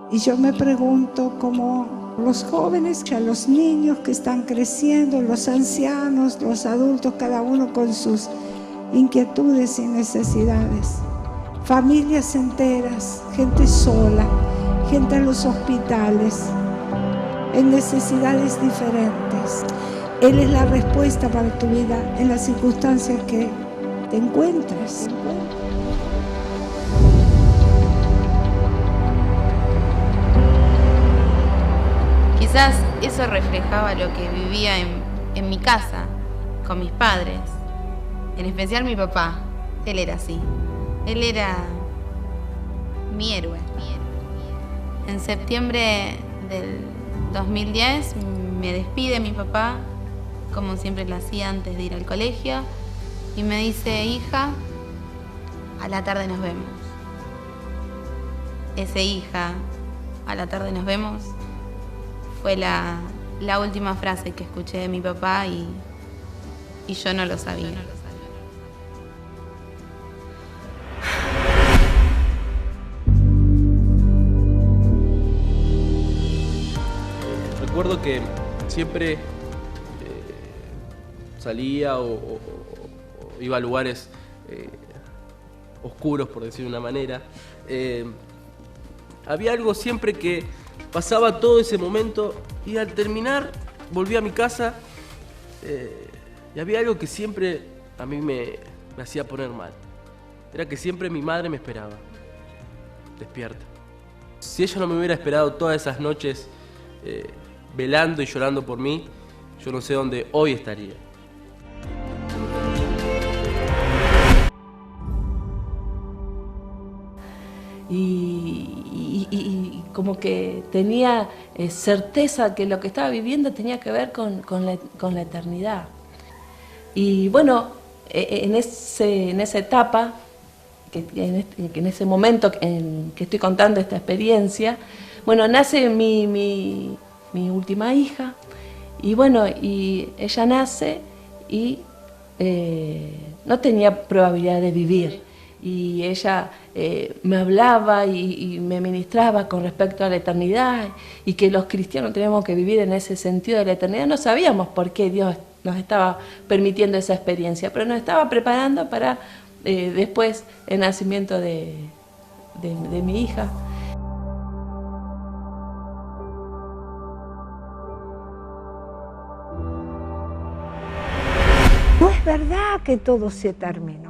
Y yo me pregunto cómo los jóvenes, los niños que están creciendo, los ancianos, los adultos, cada uno con sus inquietudes y necesidades. Familias enteras, gente sola, gente en los hospitales, en necesidades diferentes. Él es la respuesta para tu vida en las circunstancias que te encuentres. Quizás eso reflejaba lo que vivía en mi casa, con mis padres, en especial mi papá. Él era así. Él era mi héroe. En septiembre del 2010 me despide mi papá, como siempre lo hacía antes de ir al colegio, y me dice: hija, a la tarde nos vemos. Ese hija, a la tarde nos vemos, fue la última frase que escuché de mi papá y yo no lo sabía. Recuerdo que siempre salía o iba a lugares oscuros, por decir de una manera. Había algo siempre que pasaba todo ese momento y al terminar volví a mi casa y había algo que siempre a mí me hacía poner mal. Era que siempre mi madre me esperaba, despierta. Si ella no me hubiera esperado todas esas noches velando y llorando por mí, yo no sé dónde hoy estaría. Y como que tenía certeza que lo que estaba viviendo tenía que ver con la eternidad. Y bueno, en esa etapa, en ese momento en que estoy contando esta experiencia, bueno, nace mi última hija, y bueno, y ella nace y no tenía probabilidad de vivir. Y ella me hablaba y me ministraba con respecto a la eternidad y que los cristianos tenemos que vivir en ese sentido de la eternidad. No sabíamos por qué Dios nos estaba permitiendo esa experiencia, pero nos estaba preparando para después el nacimiento de mi hija. No es verdad que todo se terminó.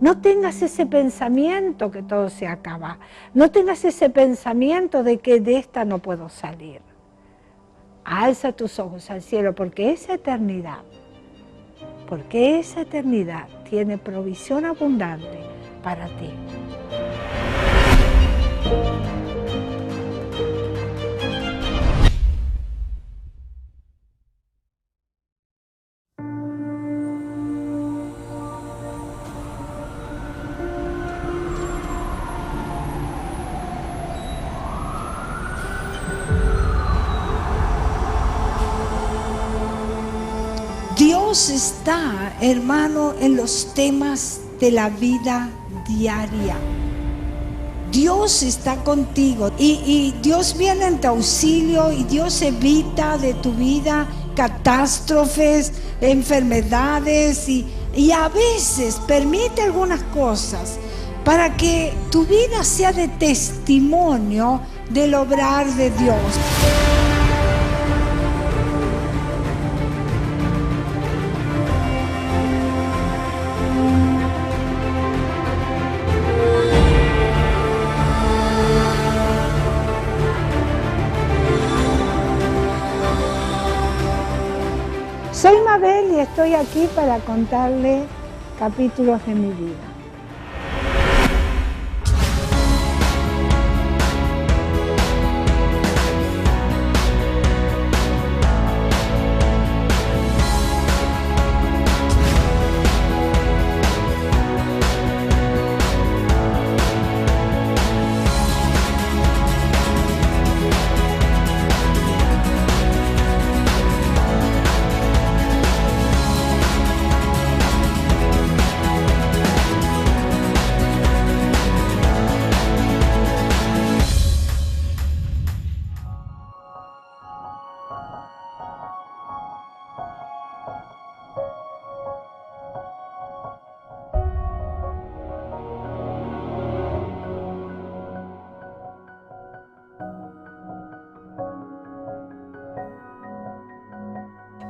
No tengas ese pensamiento que todo se acaba. No tengas ese pensamiento de que de esta no puedo salir. Alza tus ojos al cielo porque esa eternidad tiene provisión abundante para ti. Dios está, hermano, en los temas de la vida diaria. Dios está contigo y Dios viene en tu auxilio y Dios evita de tu vida catástrofes, enfermedades y a veces permite algunas cosas para que tu vida sea de testimonio del obrar de Dios. Soy Mabel y estoy aquí para contarle capítulos de mi vida.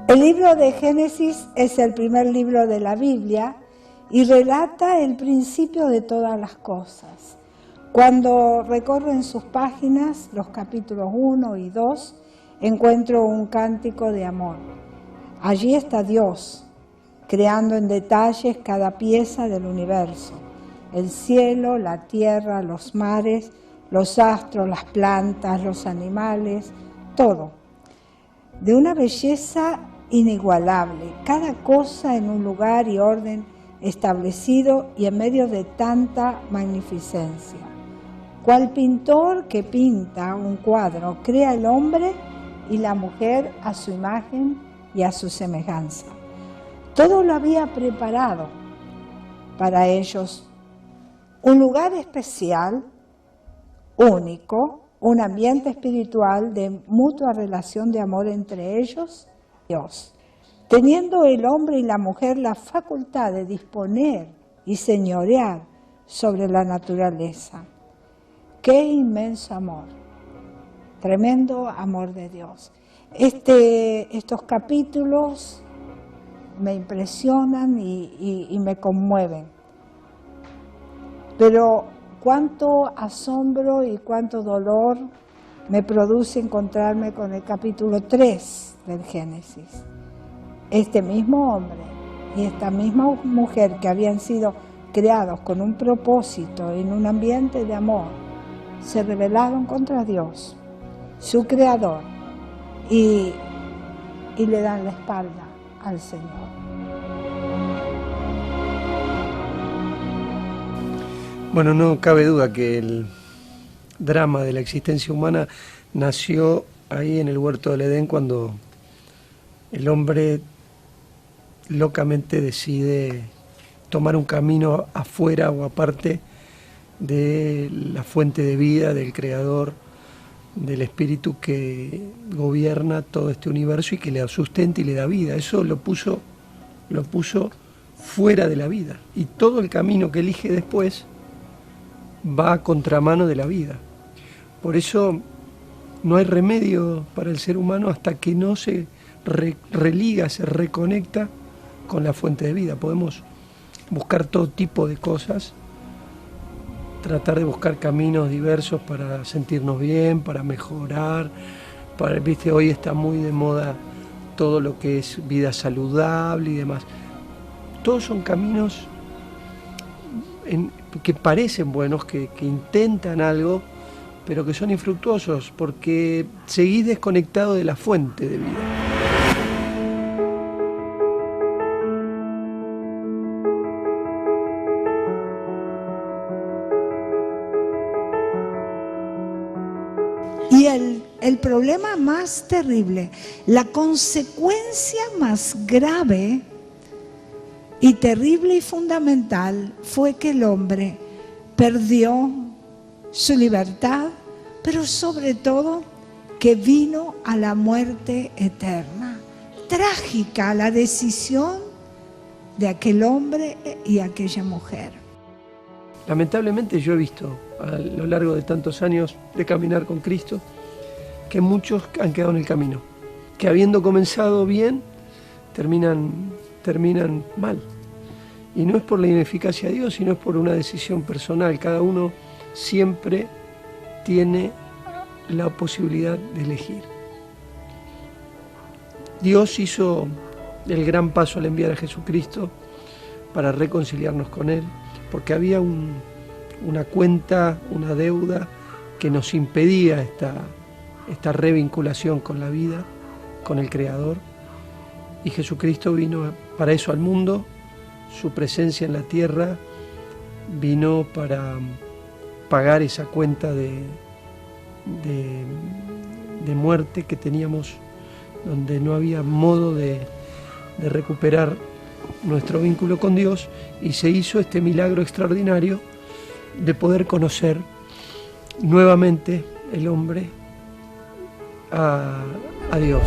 El libro de Génesis es el primer libro de la Biblia y relata el principio de todas las cosas. Cuando recorro en sus páginas los capítulos 1 y 2, encuentro un cántico de amor. Allí está Dios, creando en detalles cada pieza del universo: el cielo, la tierra, los mares, los astros, las plantas, los animales, todo. De una belleza inigualable, cada cosa en un lugar y orden establecido y en medio de tanta magnificencia. Cual pintor que pinta un cuadro, crea el hombre y la mujer a su imagen y a su semejanza. Todo lo había preparado para ellos, un lugar especial, único, un ambiente espiritual de mutua relación de amor entre ellos y Dios, teniendo el hombre y la mujer la facultad de disponer y señorear sobre la naturaleza. ¡Qué inmenso amor! Tremendo amor de Dios. Estos capítulos me impresionan y me conmueven. Pero cuánto asombro y cuánto dolor me produce encontrarme con el capítulo 3 del Génesis. Este mismo hombre y esta misma mujer que habían sido creados con un propósito en un ambiente de amor, se rebelaron contra Dios, su creador, y le dan la espalda al Señor. Bueno, no cabe duda que el drama de la existencia humana nació ahí en el huerto del Edén, cuando el hombre locamente decide tomar un camino afuera o aparte de la fuente de vida, del creador, del espíritu que gobierna todo este universo y que le sustenta y le da vida. Eso lo puso fuera de la vida, y todo el camino que elige después va a contramano de la vida. Por eso no hay remedio para el ser humano hasta que no se religa, se reconecta con la fuente de vida. Podemos buscar todo tipo de cosas, tratar de buscar caminos diversos para sentirnos bien, para mejorar, ¿viste? Hoy está muy de moda todo lo que es vida saludable y demás. Todos son caminos que parecen buenos, que intentan algo, pero que son infructuosos porque seguís desconectado de la fuente de vida. Y el problema más terrible, la consecuencia más grave y terrible y fundamental fue que el hombre perdió su libertad, pero sobre todo que vino a la muerte eterna. Trágica la decisión de aquel hombre y aquella mujer. Lamentablemente yo he visto a lo largo de tantos años de caminar con Cristo que muchos han quedado en el camino, que habiendo comenzado bien terminan mal. Y no es por la ineficacia de Dios, sino es por una decisión personal. Cada uno siempre tiene la posibilidad de elegir. Dios hizo el gran paso al enviar a Jesucristo para reconciliarnos con Él, porque había una cuenta, una deuda que nos impedía esta revinculación con la vida, con el Creador. Y Jesucristo vino para eso al mundo. Su presencia en la tierra vino para pagar esa cuenta de muerte que teníamos, donde no había modo de recuperar nuestro vínculo con Dios, y se hizo este milagro extraordinario de poder conocer nuevamente el hombre a Dios.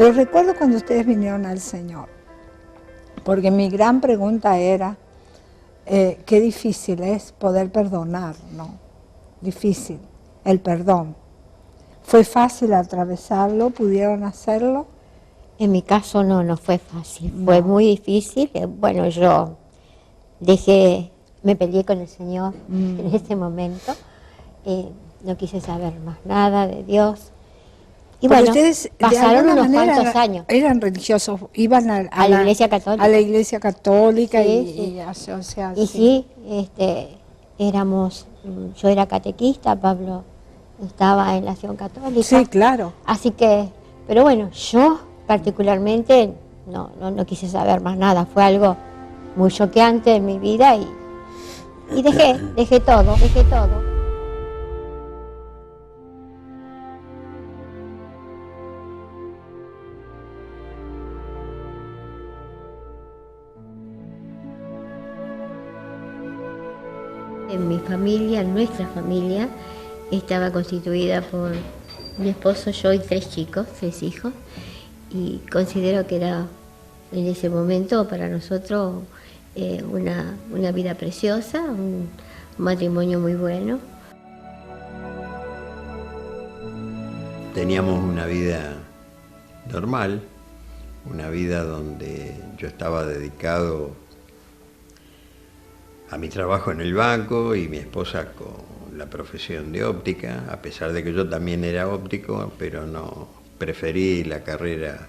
Pero recuerdo cuando ustedes vinieron al Señor, porque mi gran pregunta era, qué difícil es poder perdonar, ¿no? Difícil, el perdón. ¿Fue fácil atravesarlo? ¿Pudieron hacerlo? En mi caso no fue fácil, fue muy difícil. Bueno, yo me peleé con el Señor en ese momento, no quise saber más nada de Dios. Y porque bueno, ustedes, pasaron unos cuantos años. Eran religiosos, iban a la Iglesia Católica. A la Iglesia Católica Sí, sí. o sea, y sí, yo era catequista, Pablo estaba en la Acción Católica. Sí, claro. Así que, pero bueno, yo particularmente no quise saber más nada, fue algo muy choqueante en mi vida y dejé todo. En mi familia, nuestra familia, estaba constituida por mi esposo, yo y 3 hijos, y considero que era en ese momento para nosotros una vida preciosa, un matrimonio muy bueno. Teníamos una vida normal, una vida donde yo estaba dedicado a mi trabajo en el banco y mi esposa con la profesión de óptica, a pesar de que yo también era óptico, pero no preferí la carrera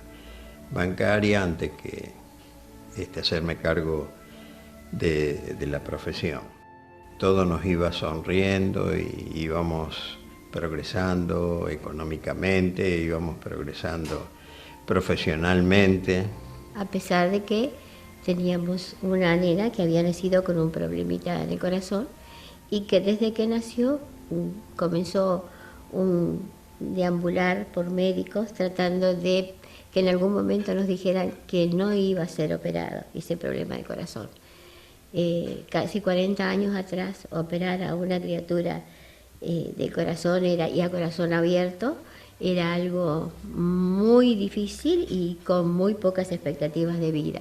bancaria antes que hacerme cargo de la profesión. Todo nos iba sonriendo y íbamos progresando económicamente, íbamos progresando profesionalmente. A pesar de que teníamos una nena que había nacido con un problemita en el corazón y que desde que nació comenzó un deambular por médicos tratando de que en algún momento nos dijeran que no iba a ser operado ese problema del corazón. Casi 40 años atrás, operar a una criatura de corazón y a corazón abierto era algo muy difícil y con muy pocas expectativas de vida.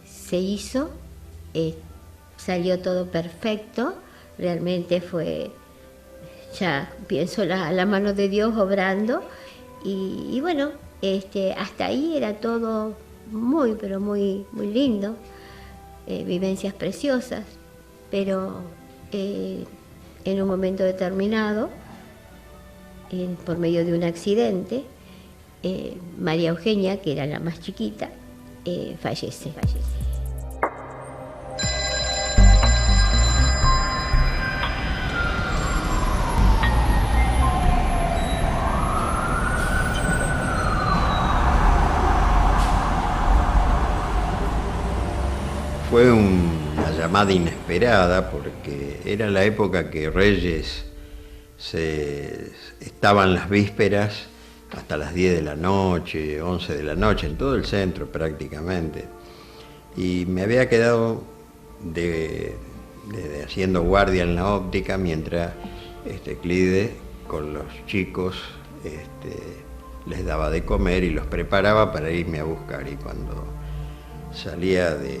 Se hizo, salió todo perfecto, realmente fue, ya pienso, la mano de Dios obrando y bueno, hasta ahí era todo muy, pero muy lindo, vivencias preciosas, pero en un momento determinado, por medio de un accidente, María Eugenia, que era la más chiquita, fallece. Fue una llamada inesperada porque era la época que Reyes estaban las vísperas hasta las 10 de la noche, 11 de la noche, en todo el centro prácticamente. Y me había quedado haciendo guardia en la óptica mientras Clide con los chicos les daba de comer y los preparaba para irme a buscar. Y cuando salía de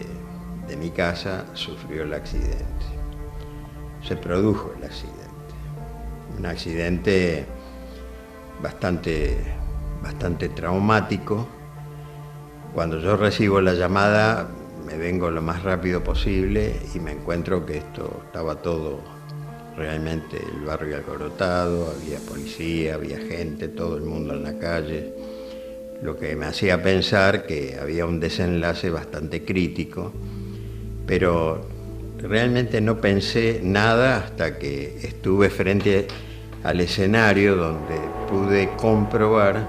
mi casa sufrió el accidente. Se produjo el accidente. Un accidente bastante traumático. Cuando yo recibo la llamada, me vengo lo más rápido posible y me encuentro que estaba todo realmente, el barrio alborotado, había policía, había gente, todo el mundo en la calle, lo que me hacía pensar que había un desenlace bastante crítico, pero realmente no pensé nada hasta que estuve frente al escenario donde pude comprobar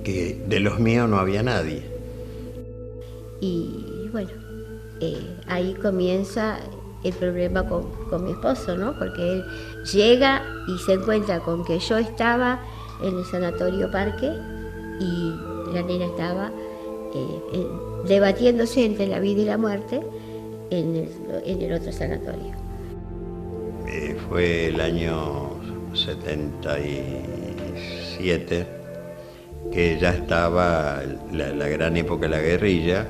que de los míos no había nadie. Y bueno, ahí comienza el problema con mi esposo, ¿no? Porque él llega y se encuentra con que yo estaba en el Sanatorio Parque y la nena estaba debatiéndose entre la vida y la muerte en el otro sanatorio. Fue el año 77, que ya estaba la gran época de la guerrilla.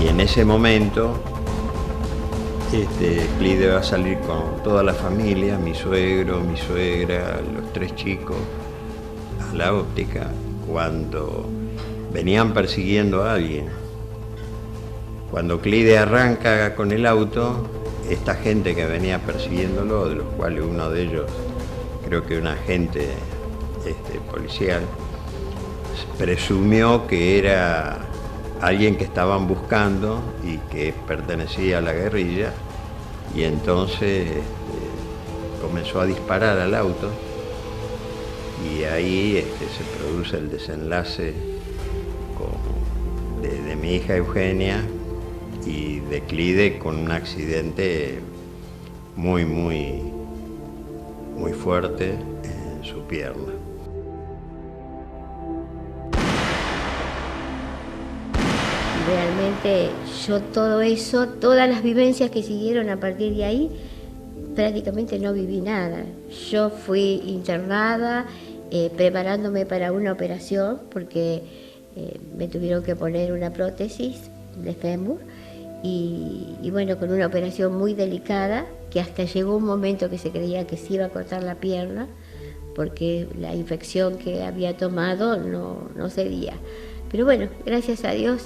Y en ese momento Clide va a salir con toda la familia, mi suegro, mi suegra, los 3 chicos, a la óptica, cuando venían persiguiendo a alguien. Cuando Clide arranca con el auto, esta gente que venía persiguiéndolo, de los cuales uno de ellos, creo que un agente policial, presumió que era alguien que estaban buscando y que pertenecía a la guerrilla, y entonces comenzó a disparar al auto, y ahí se produce el desenlace de mi hija Eugenia y de Clide, con un accidente muy fuerte en su pierna. Realmente yo todo eso, todas las vivencias que siguieron a partir de ahí, prácticamente no viví nada. Yo fui internada preparándome para una operación porque me tuvieron que poner una prótesis de fémur y bueno, con una operación muy delicada, que hasta llegó un momento que se creía que se iba a cortar la pierna porque la infección que había tomado no cedía. Pero bueno, gracias a Dios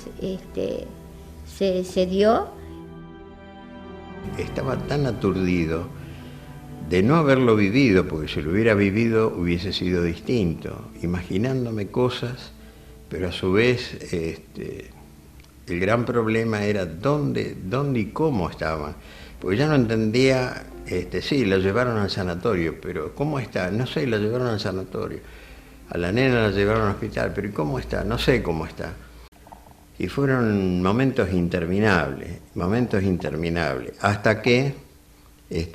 se dio. Estaba tan aturdido de no haberlo vivido, porque si lo hubiera vivido hubiese sido distinto, imaginándome cosas, pero a su vez el gran problema era dónde y cómo estaban, porque ya no entendía, sí, la llevaron al sanatorio, pero ¿cómo está? No sé, la llevaron al sanatorio. A la nena la llevaron al hospital, pero ¿y cómo está? No sé cómo está. Y fueron momentos interminables, hasta que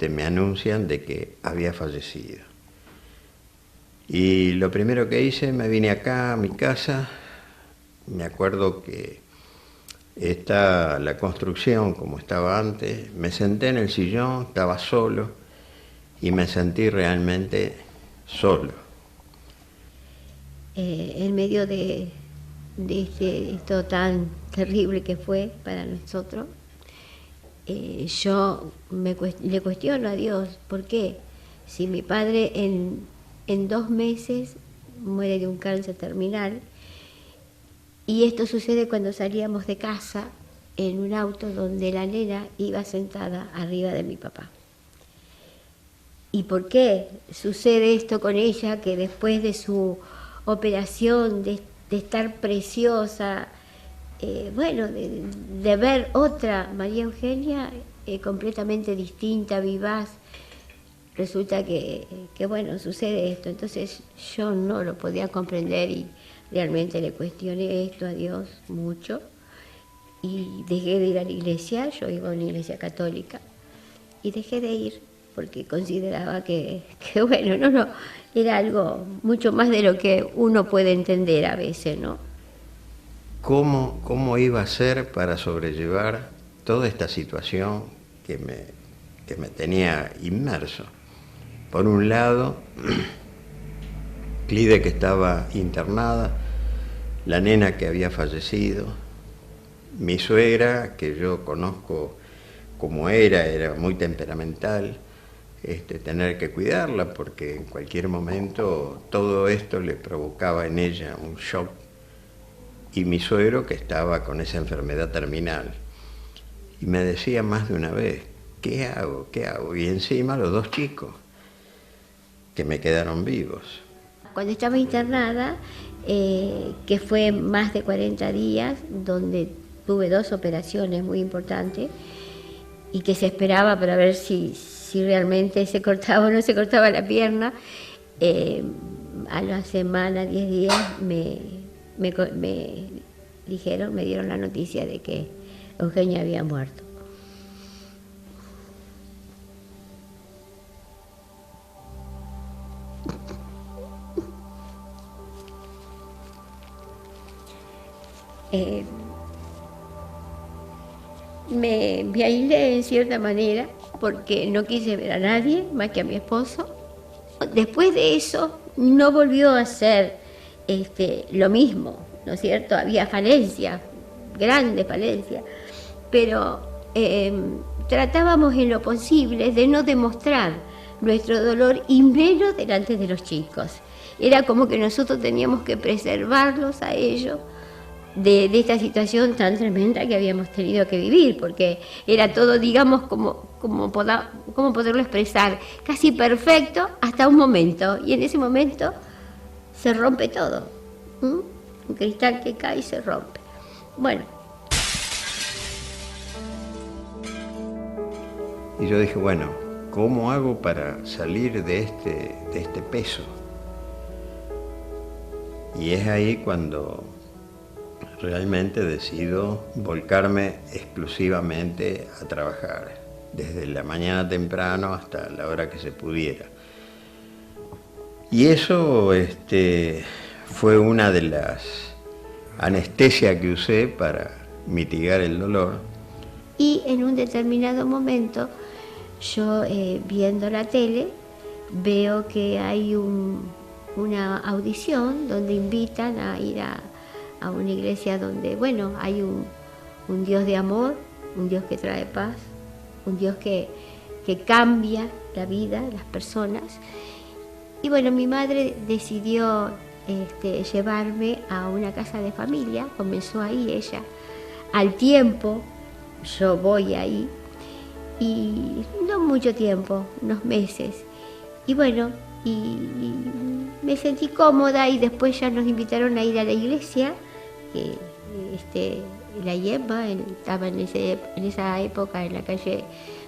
me anuncian de que había fallecido. Y lo primero que hice, me vine acá a mi casa, me acuerdo que está la construcción como estaba antes, me senté en el sillón, estaba solo, y me sentí realmente solo. En medio de esto tan terrible que fue para nosotros, yo le cuestiono a Dios, ¿por qué? Si mi padre en 2 meses muere de un cáncer terminal, y esto sucede cuando salíamos de casa en un auto donde la nena iba sentada arriba de mi papá. ¿Y por qué sucede esto con ella, que después de su operación, de estar preciosa, de ver otra María Eugenia completamente distinta, vivaz, resulta que sucede esto? Entonces yo no lo podía comprender y realmente le cuestioné esto a Dios mucho y dejé de ir a la iglesia. Yo iba a una iglesia católica y dejé de ir porque consideraba que era algo mucho más de lo que uno puede entender a veces, ¿no? ¿Cómo iba a ser para sobrellevar toda esta situación que me tenía inmerso? Por un lado, Clide, que estaba internada, la nena que había fallecido, mi suegra, que yo conozco como era muy temperamental, tener que cuidarla porque en cualquier momento todo esto le provocaba en ella un shock, y mi suegro, que estaba con esa enfermedad terminal, y me decía más de una vez, ¿qué hago? Y encima los 2 chicos que me quedaron vivos. Cuando estaba internada, que fue más de 40 días, donde tuve 2 operaciones muy importantes y que se esperaba para ver si realmente se cortaba o no se cortaba la pierna, a la semana, 10 días, me dieron la noticia de que Eugenia había muerto. me aislé en cierta manera porque no quise ver a nadie más que a mi esposo. Después de eso no volvió a ser lo mismo, ¿no es cierto? Había falencias, grandes falencias, pero tratábamos en lo posible de no demostrar nuestro dolor y menos delante de los chicos. Era como que nosotros teníamos que preservarlos a ellos de esta situación tan tremenda que habíamos tenido que vivir, porque era todo, digamos, ¿cómo poderlo expresar? Casi perfecto hasta un momento, y en ese momento se rompe todo. Un cristal que cae y se rompe. Bueno. Y yo dije, bueno, ¿cómo hago para salir de este peso? Y es ahí cuando realmente decido volcarme exclusivamente a trabajar, desde la mañana temprano hasta la hora que se pudiera. Y eso fue una de las anestesias que usé para mitigar el dolor. Y en un determinado momento, yo viendo la tele, veo que hay una audición donde invitan a ir a una iglesia donde, bueno, hay un Dios de amor, un Dios que trae paz, un Dios que cambia la vida de las personas. Y bueno, mi madre decidió llevarme a una casa de familia, comenzó ahí ella. Al tiempo, yo voy ahí, y no mucho tiempo, unos meses. Y bueno, y me sentí cómoda y después ya nos invitaron a ir a la iglesia, que la Yemba estaba en esa época en la calle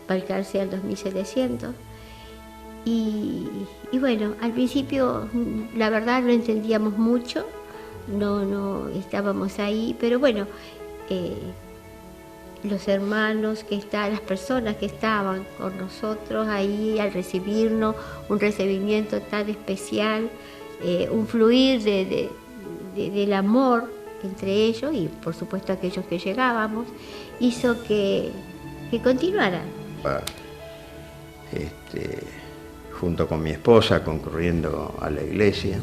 Balcarce al 2700. Y bueno, al principio la verdad no entendíamos mucho, no estábamos ahí, pero bueno, los hermanos las personas que estaban con nosotros ahí al recibirnos, un recibimiento tan especial, un fluir del amor entre ellos y por supuesto aquellos que llegábamos, hizo que continuara. Junto con mi esposa, concurriendo a la iglesia,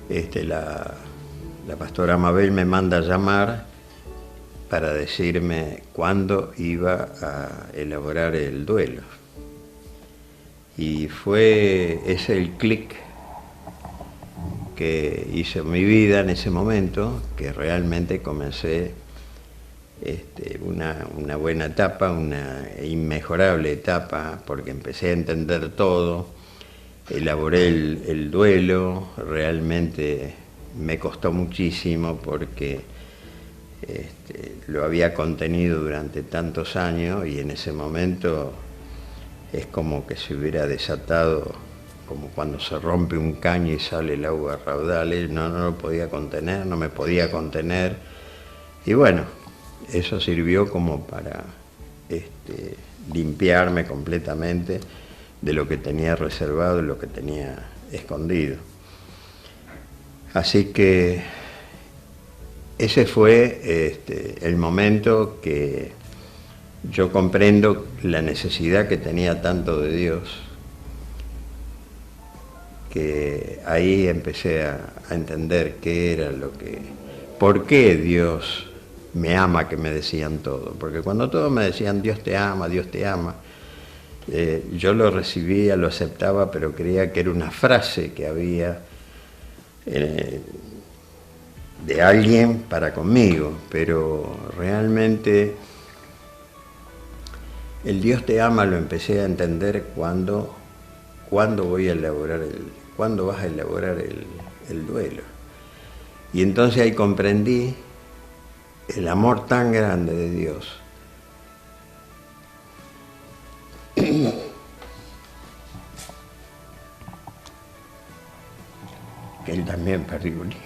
la pastora Mabel me manda a llamar para decirme cuándo iba a elaborar el duelo. Y fue ese el clic que hizo mi vida en ese momento, que realmente comencé una buena etapa, una inmejorable etapa, porque empecé a entender todo, elaboré el duelo, realmente me costó muchísimo porque lo había contenido durante tantos años y en ese momento es como que se hubiera desatado, como cuando se rompe un caño y sale el agua a raudales, no lo podía contener, no me podía contener. Y bueno, eso sirvió como para limpiarme completamente de lo que tenía reservado y lo que tenía escondido. Así que ese fue el momento que yo comprendo la necesidad que tenía tanto de Dios, que ahí empecé a entender qué era por qué Dios me ama, que me decían todo. Porque cuando todos me decían Dios te ama, yo lo recibía, lo aceptaba, pero creía que era una frase que había de alguien para conmigo, pero realmente el Dios te ama lo empecé a entender cuando cuándo vas a elaborar el duelo. Y entonces ahí comprendí el amor tan grande de Dios. Que Él también perdió un hijo.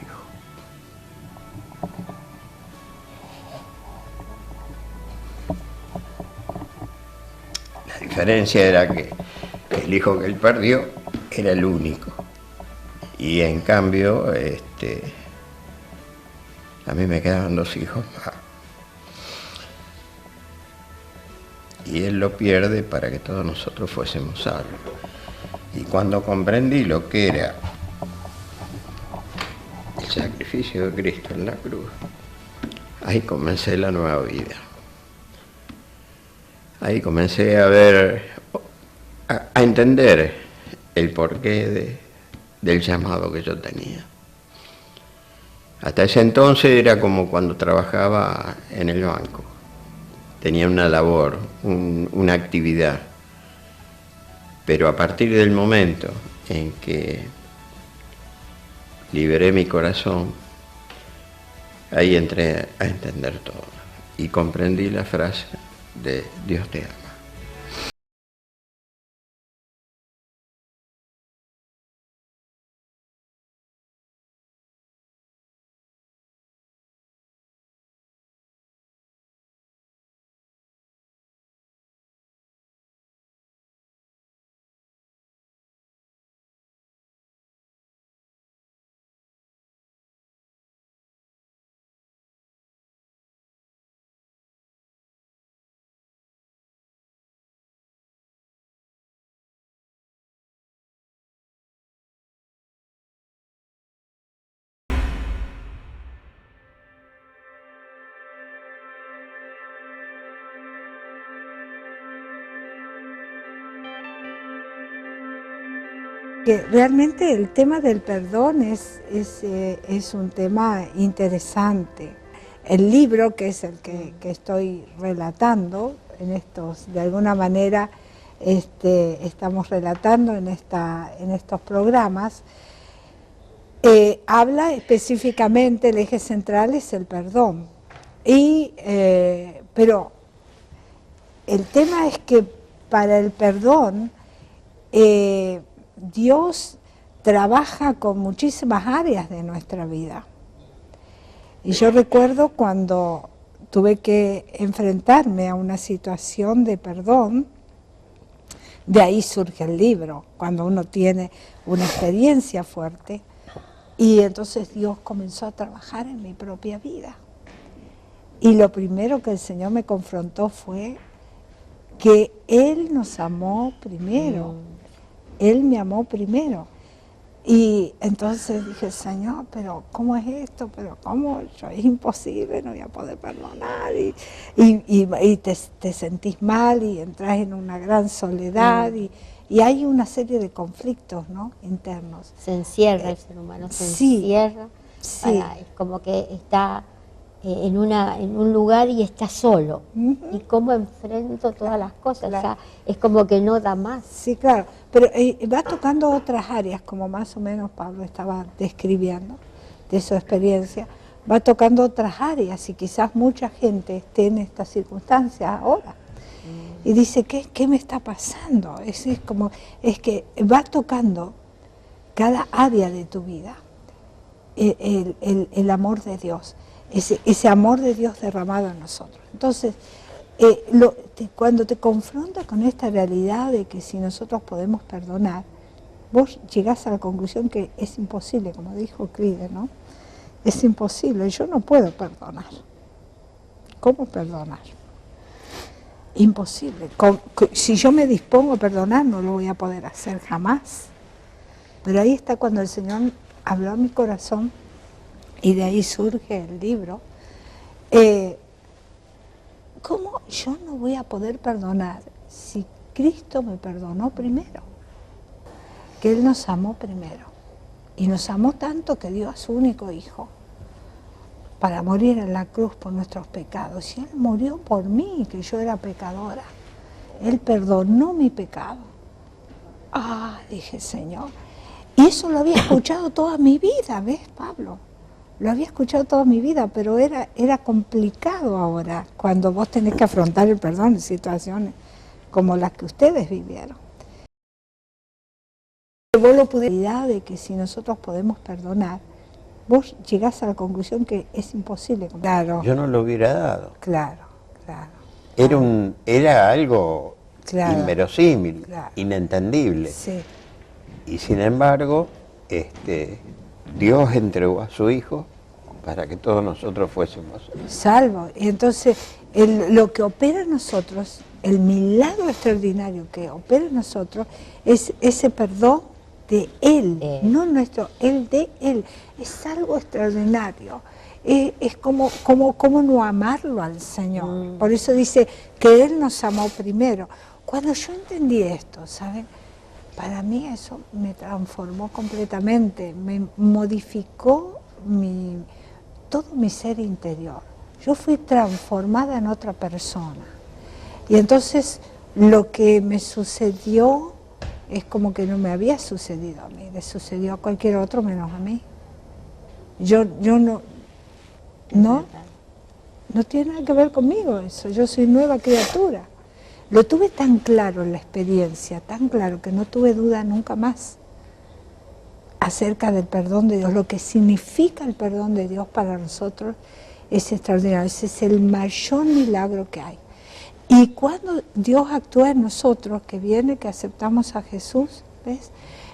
La diferencia era que el hijo que Él perdió era el único. Y en cambio, a mí me quedaban 2 hijos más. Y él lo pierde para que todos nosotros fuésemos salvos. Y cuando comprendí lo que era el sacrificio de Cristo en la cruz, ahí comencé la nueva vida. Ahí comencé a ver, a entender el porqué del llamado que yo tenía. Hasta ese entonces era como cuando trabajaba en el banco. Tenía una labor, una actividad. Pero a partir del momento en que liberé mi corazón, ahí entré a entender todo. Y comprendí la frase de Dios te ama. Que realmente el tema del perdón es un tema interesante. El libro, que es el que estoy relatando, en estos, de alguna manera estamos relatando en estos programas, habla específicamente, el eje central es el perdón. Pero el tema es que para el perdón, Dios trabaja con muchísimas áreas de nuestra vida. Y yo recuerdo cuando tuve que enfrentarme a una situación de perdón, de ahí surge el libro, cuando uno tiene una experiencia fuerte, y entonces Dios comenzó a trabajar en mi propia vida. Y lo primero que el Señor me confrontó fue que Él nos amó primero. Él me amó primero. Y entonces dije, Señor, pero ¿cómo es esto? ¿Pero cómo? Es imposible, no voy a poder perdonar. Y te sentís mal y entras en una gran soledad. Y hay una serie de conflictos, ¿no?, internos. Se encierra el ser humano, se encierra. Es como que está en un lugar y está solo. Y cómo enfrento todas las cosas, claro. O sea, es como que no da más. Sí, claro, pero va tocando otras áreas, como más o menos Pablo estaba describiendo de su experiencia, va tocando otras áreas y quizás mucha gente esté en estas circunstancias ahora. Y dice, ¿qué me está pasando? Es que va tocando cada área de tu vida, el amor de Dios. Ese amor de Dios derramado en nosotros. Entonces, cuando te confrontas con esta realidad de que si nosotros podemos perdonar, vos llegás a la conclusión que es imposible, como dijo Clide, ¿no? Es imposible, yo no puedo perdonar. ¿Cómo perdonar? Imposible. Si yo me dispongo a perdonar, no lo voy a poder hacer jamás. Pero ahí está cuando el Señor habló a mi corazón, y de ahí surge el libro. ¿Cómo yo no voy a poder perdonar si Cristo me perdonó primero? Que Él nos amó primero. Y nos amó tanto que dio a su único Hijo para morir en la cruz por nuestros pecados. Y Él murió por mí, que yo era pecadora. Él perdonó mi pecado. Dije, Señor. Y eso lo había escuchado toda mi vida, ¿ves, Pablo? Lo había escuchado toda mi vida, pero era complicado ahora, cuando vos tenés que afrontar el perdón en situaciones como las que ustedes vivieron. Vos lo pudiste de que si nosotros podemos perdonar, vos llegás a la conclusión que es imposible. Claro. Yo no lo hubiera dado. Claro. Era algo inverosímil, claro, inentendible. Sí. Y sin embargo, Dios entregó a su Hijo para que todos nosotros fuésemos salvos. Y entonces lo que opera en nosotros, el milagro extraordinario que opera en nosotros, es ese perdón de Él, no nuestro, el de Él. Es algo extraordinario. Es como no amarlo al Señor. Por eso dice que Él nos amó primero. Cuando yo entendí esto, ¿saben? Para mí eso me transformó completamente, me modificó todo mi ser interior. Yo fui transformada en otra persona. Y entonces lo que me sucedió es como que no me había sucedido a mí, le sucedió a cualquier otro menos a mí. Yo no tiene nada que ver conmigo eso, yo soy nueva criatura. Lo tuve tan claro en la experiencia, tan claro que no tuve duda nunca más acerca del perdón de Dios. Lo que significa el perdón de Dios para nosotros es extraordinario, ese es el mayor milagro que hay. Y cuando Dios actúa en nosotros, que viene, que aceptamos a Jesús, ¿ves?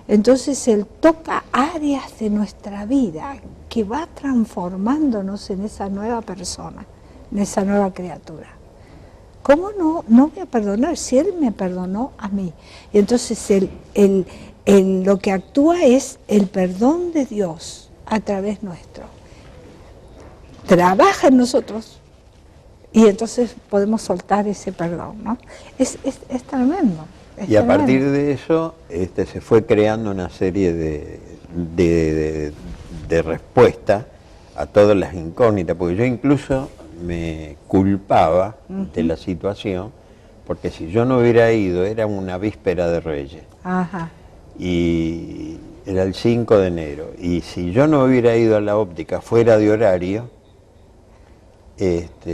Entonces Él toca áreas de nuestra vida que va transformándonos en esa nueva persona, en esa nueva criatura. ¿Cómo no voy a perdonar si Él me perdonó a mí? Y entonces lo que actúa es el perdón de Dios a través nuestro. Trabaja en nosotros y entonces podemos soltar ese perdón, ¿no? Es tremendo. Y a partir de eso se fue creando una serie de respuestas a todas las incógnitas, porque yo incluso me culpaba de la situación, porque si yo no hubiera ido, era una víspera de Reyes, y era el 5 de enero, y si yo no hubiera ido a la óptica fuera de horario,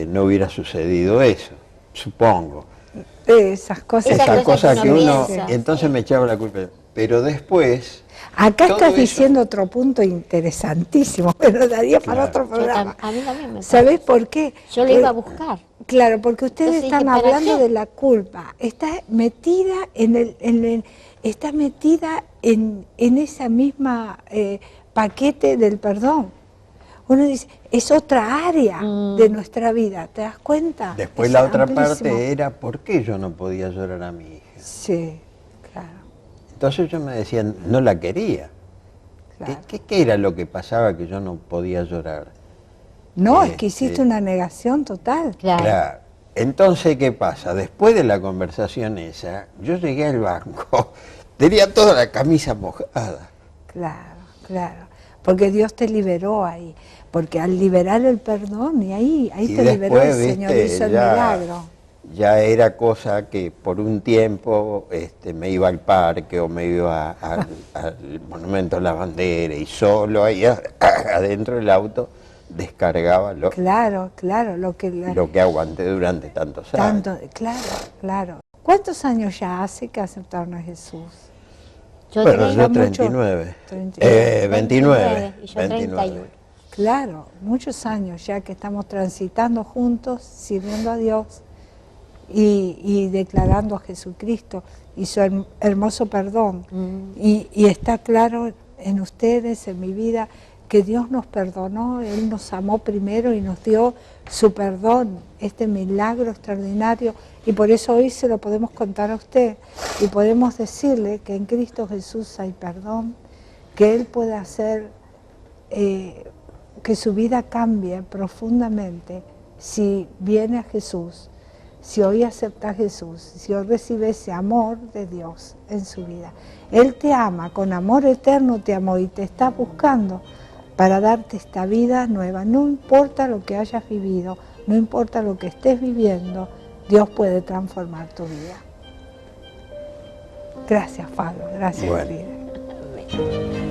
no hubiera sucedido eso, supongo. Esas cosas que uno entonces me echaba la culpa, pero después... Acá estás diciendo otro punto interesantísimo, pero daría para otro programa. A mí también me parece. ¿Sabés por qué? Yo le iba a buscar. Claro, porque ustedes están hablando de la culpa. Está metida está metida en esa misma paquete del perdón. Uno dice, es otra área de nuestra vida, ¿te das cuenta? Después la otra parte era, ¿por qué yo no podía llorar a mi hija? Sí, claro. Entonces yo me decía, no la quería. Claro. ¿Qué era lo que pasaba que yo no podía llorar? No, es que hiciste una negación total. Claro. Entonces, ¿qué pasa? Después de la conversación esa, yo llegué al banco, tenía toda la camisa mojada. Claro, claro. Porque Dios te liberó ahí. Porque al liberar el perdón, y ahí te liberó el Señor, hizo el milagro. Ya era cosa que por un tiempo me iba al parque o me iba al Monumento a la Bandera y solo ahí adentro del auto descargaba lo que aguanté durante tantos años. Claro. ¿Cuántos años ya hace que aceptaron a Jesús? Yo 39. 29. Y yo 31. Claro, muchos años ya que estamos transitando juntos, sirviendo a Dios y declarando a Jesucristo y su hermoso perdón. Y está claro en ustedes, en mi vida, que Dios nos perdonó, Él nos amó primero y nos dio su perdón, este milagro extraordinario, y por eso hoy se lo podemos contar a usted y podemos decirle que en Cristo Jesús hay perdón, que Él puede hacer que su vida cambie profundamente si viene a Jesús, si hoy acepta a Jesús, si hoy recibe ese amor de Dios en su vida. Él te ama, con amor eterno te amó y te está buscando para darte esta vida nueva. No importa lo que hayas vivido, no importa lo que estés viviendo, Dios puede transformar tu vida. Gracias, Pablo. Gracias, querida.